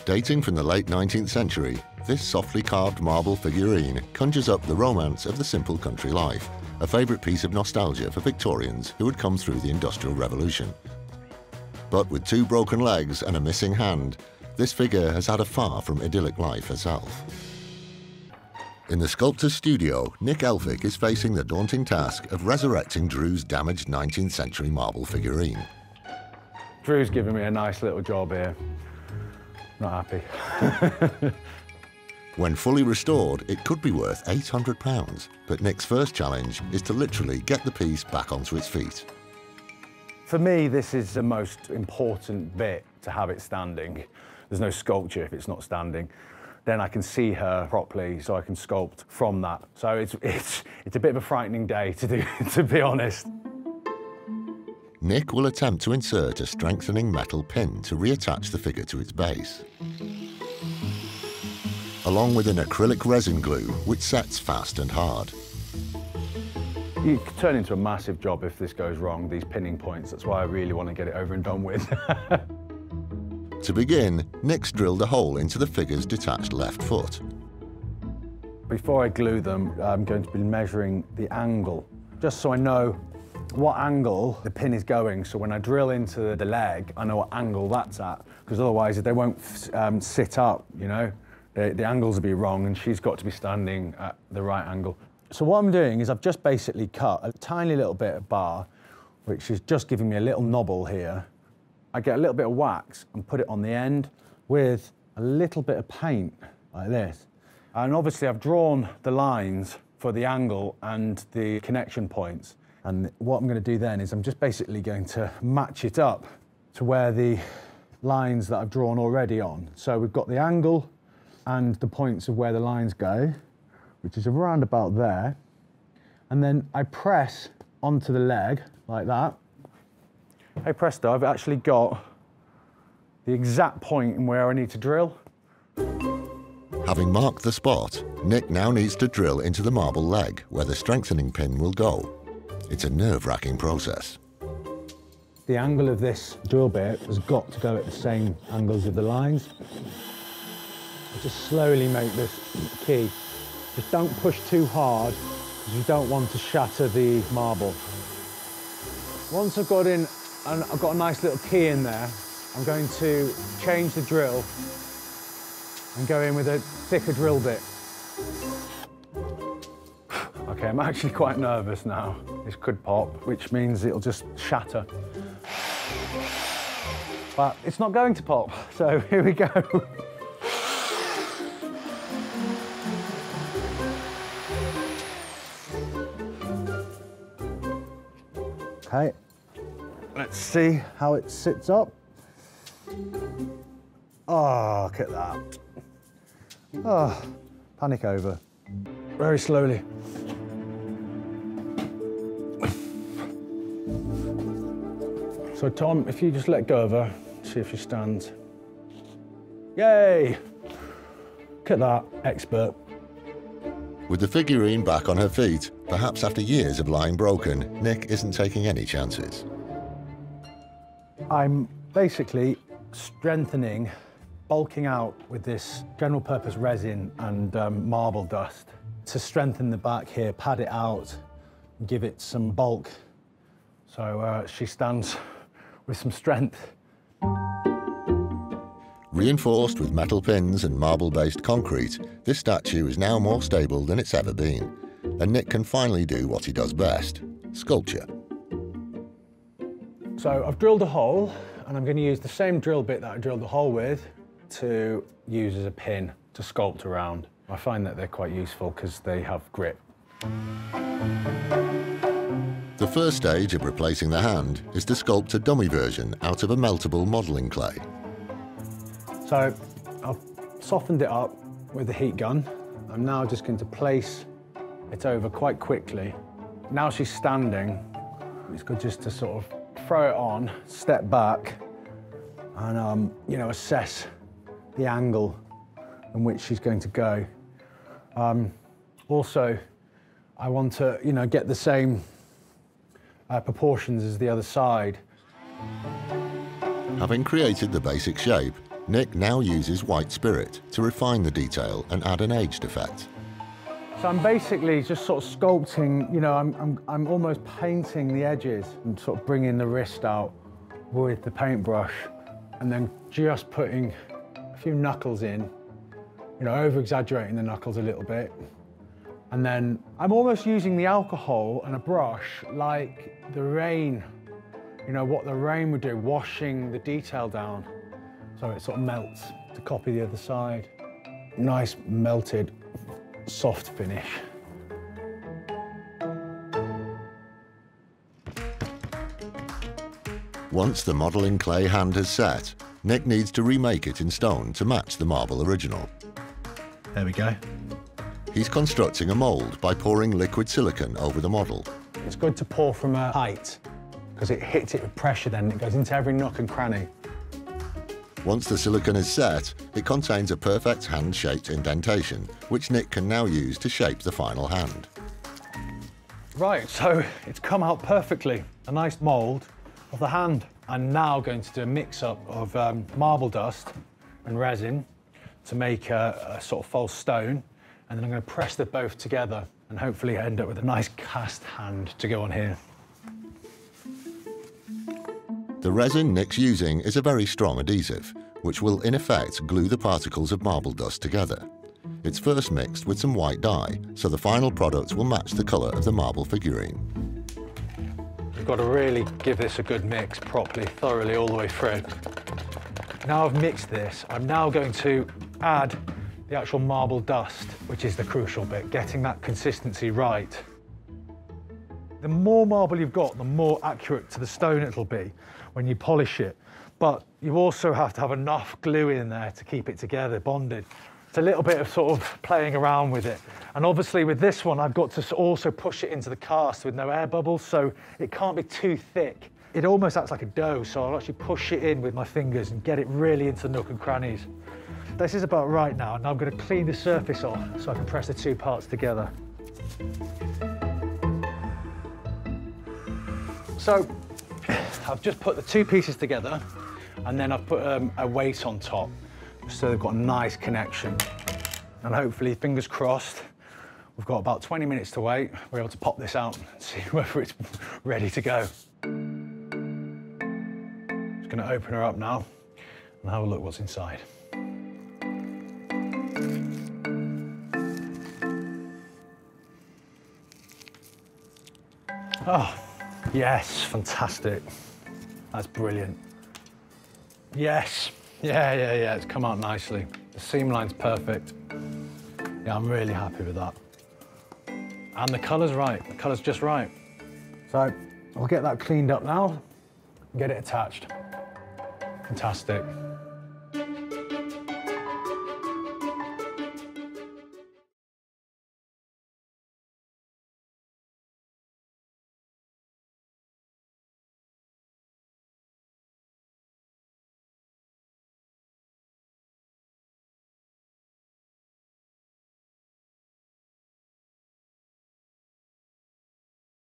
Dating from the late 19th century, this softly carved marble figurine conjures up the romance of the simple country life, a favourite piece of nostalgia for Victorians who had come through the Industrial Revolution. But with 2 broken legs and a missing hand, this figure has had a far from idyllic life herself. In the sculptor's studio, Nick Elphick is facing the daunting task of resurrecting Dru's damaged 19th century marble figurine. Dru's given me a nice little job here. Not happy. When fully restored, it could be worth £800, but Nick's first challenge is to literally get the piece back onto its feet. For me, this is the most important bit, to have it standing. There's no sculpture if it's not standing. Then I can see her properly, so I can sculpt from that. So it's a bit of a frightening day to do, to be honest. Nick will attempt to insert a strengthening metal pin to reattach the figure to its base, along with an acrylic resin glue which sets fast and hard. You could turn into a massive job if this goes wrong, these pinning points. That's why I really want to get it over and done with. To begin, Nick's drilled a hole into the figure's detached left foot. Before I glue them, I'm going to be measuring the angle, just so I know what angle the pin is going. So when I drill into the leg, I know what angle that's at, because otherwise they won't sit up, you know? The angles will be wrong, and she's got to be standing at the right angle. So what I'm doing is I've just basically cut a tiny little bit of bar, which is just giving me a little knobble here. I get a little bit of wax and put it on the end with a little bit of paint, like this. And obviously I've drawn the lines for the angle and the connection points. And what I'm going to do then is I'm just basically going to match it up to where the lines that I've drawn already on. So we've got the angle and the points of where the lines go, which is around about there. And then I press onto the leg like that. Hey presto, I've actually got the exact point in where I need to drill. Having marked the spot, Nick now needs to drill into the marble leg where the strengthening pin will go. It's a nerve-wracking process. The angle of this drill bit has got to go at the same angles of the lines. I just slowly make this key. Just don't push too hard, because you don't want to shatter the marble. Once I've got in, and I've got a nice little key in there, I'm going to change the drill and go in with a thicker drill bit. Okay, I'm actually quite nervous now. This could pop, which means it'll just shatter. But it's not going to pop, so here we go. Okay, let's see how it sits up. Oh, look at that. Oh, panic over. Very slowly. So Tom, if you just let go of her, see if she stands. Yay! Look at that, expert. With the figurine back on her feet, perhaps after years of lying broken, Nick isn't taking any chances. I'm basically strengthening, bulking out with this general purpose resin and marble dust to strengthen the back here, pad it out, and give it some bulk. So she stands with some strength. Reinforced with metal pins and marble-based concrete, this statue is now more stable than it's ever been, and Nick can finally do what he does best, sculpture. So I've drilled a hole, and I'm going to use the same drill bit that I drilled the hole with to use as a pin to sculpt around. I find that they're quite useful because they have grip. The first stage of replacing the hand is to sculpt a dummy version out of a meltable modelling clay. So I've softened it up with the heat gun. I'm now just going to place it over quite quickly. Now she's standing, it's good just to sort of throw it on, step back, and you know, assess the angle in which she's going to go. Also, I want to, you know, get the same proportions as the other side. Having created the basic shape, Nick now uses white spirit to refine the detail and add an aged effect. So I'm basically just sort of sculpting, you know, I'm almost painting the edges and sort of bringing the wrist out with the paintbrush and then just putting a few knuckles in, you know, over-exaggerating the knuckles a little bit. And then I'm almost using the alcohol and a brush like the rain, you know, what the rain would do, washing the detail down so it sort of melts to copy the other side. Nice melted, soft finish. Once the model in clay hand has set, Nick needs to remake it in stone to match the marble original. There we go. He's constructing a mould by pouring liquid silicone over the model. It's good to pour from a height because it hits it with pressure then, it goes into every nook and cranny. Once the silicone is set, it contains a perfect hand-shaped indentation, which Nick can now use to shape the final hand. Right, so it's come out perfectly. A nice mould of the hand. I'm now going to do a mix-up of marble dust and resin to make a sort of false stone, and then I'm going to press them both together and hopefully end up with a nice cast hand to go on here. The resin Nick's using is a very strong adhesive, which will in effect glue the particles of marble dust together. It's first mixed with some white dye, so the final product will match the colour of the marble figurine. You've got to really give this a good mix properly, thoroughly all the way through. Now I've mixed this, I'm now going to add the actual marble dust, which is the crucial bit, getting that consistency right. The more marble you've got, the more accurate to the stone it'll be when you polish it. But you also have to have enough glue in there to keep it together, bonded. It's a little bit of sort of playing around with it. And obviously with this one, I've got to also push it into the cast with no air bubbles, so it can't be too thick. It almost acts like a dough, so I'll actually push it in with my fingers and get it really into the nook and crannies. This is about right now. Now I'm going to clean the surface off so I can press the two parts together. So I've just put the two pieces together and then I've put a weight on top so they've got a nice connection. And hopefully, fingers crossed, we've got about 20 minutes to wait. We're able to pop this out and see whether it's ready to go. Just going to open her up now and have a look what's inside. Oh, yes, fantastic. That's brilliant. Yes, yeah, it's come out nicely. The seam line's perfect. Yeah, I'm really happy with that. And the colour's right, the colour's just right. So I'll get that cleaned up now and get it attached. Fantastic.